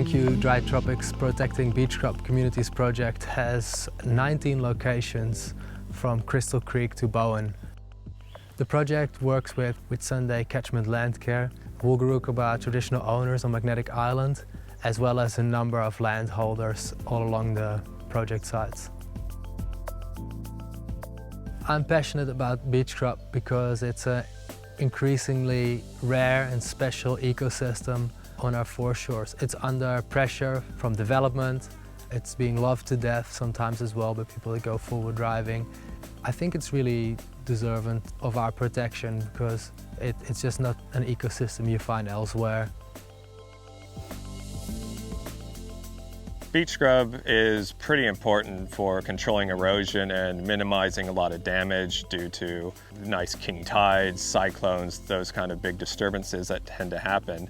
Thank You Dry Tropics Protecting Beach Crab Communities project has 19 locations from Crystal Creek to Bowen. The project works with Sunday Catchment Landcare, Woolgarukaba traditional owners on Magnetic Island, as well as a number of landholders all along the project sites. I'm passionate about beach crab because it's an increasingly rare and special ecosystem on our foreshores. It's under pressure from development. It's being loved to death sometimes as well by people that go forward driving. I think it's really deserving of our protection because it's just not an ecosystem you find elsewhere. Beach scrub is pretty important for controlling erosion and minimizing a lot of damage due to nice king tides, cyclones, those kind of big disturbances that tend to happen.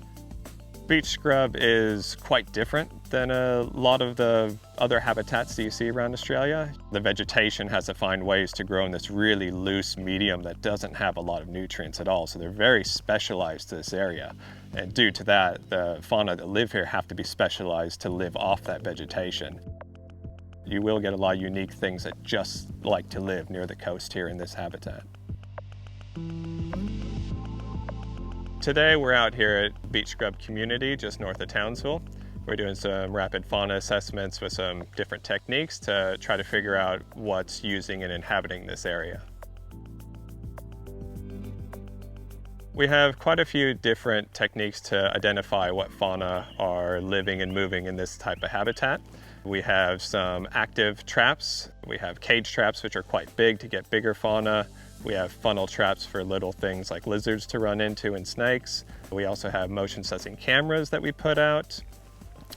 Beach scrub is quite different than a lot of the other habitats that you see around Australia. The vegetation has to find ways to grow in this really loose medium that doesn't have a lot of nutrients at all, so they're very specialized to this area. And due to that, the fauna that live here have to be specialized to live off that vegetation. You will get a lot of unique things that just like to live near the coast here in this habitat. Today we're out here at Beach Scrub Community just north of Townsville. We're doing some rapid fauna assessments with some different techniques to try to figure out what's using and inhabiting this area. We have quite a few different techniques to identify what fauna are living and moving in this type of habitat. We have some active traps. We have cage traps, which are quite big to get bigger fauna. We have funnel traps for little things like lizards to run into and snakes. We also have motion sensing cameras that we put out.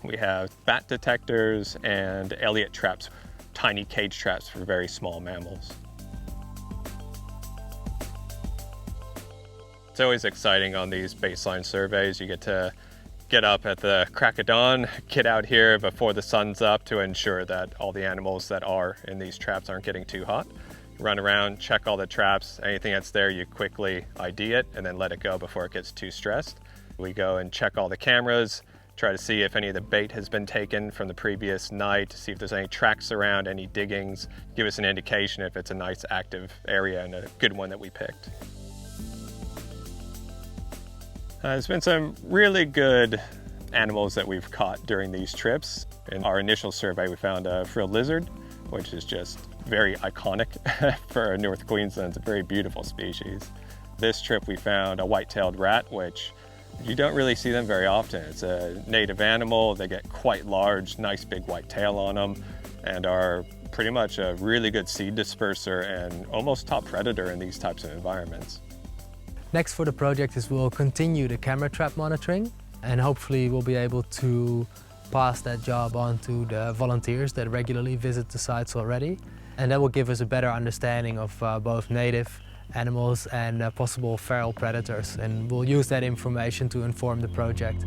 We have bat detectors and Elliott traps, tiny cage traps for very small mammals. It's always exciting on these baseline surveys. You get to get up at the crack of dawn, get out here before the sun's up to ensure that all the animals that are in these traps aren't getting too hot. Run around, check all the traps, anything that's there you quickly ID it and then let it go before it gets too stressed. We go and check all the cameras, try to see if any of the bait has been taken from the previous night, to see if there's any tracks around, any diggings, give us an indication if it's a nice active area and a good one that we picked. There's been some really good animals that we've caught during these trips. In our initial survey, we found a Frill Lizard, which is just very iconic for North Queensland. It's a very beautiful species. This trip we found a white-tailed rat, which you don't really see them very often. It's a native animal. They get quite large, nice big white tail on them, and are pretty much a really good seed disperser and almost top predator in these types of environments. Next for the project is we'll continue the camera trap monitoring, and hopefully we'll be able to pass that job on to the volunteers that regularly visit the sites already. And that will give us a better understanding of both native animals and possible feral predators. And we'll use that information to inform the project.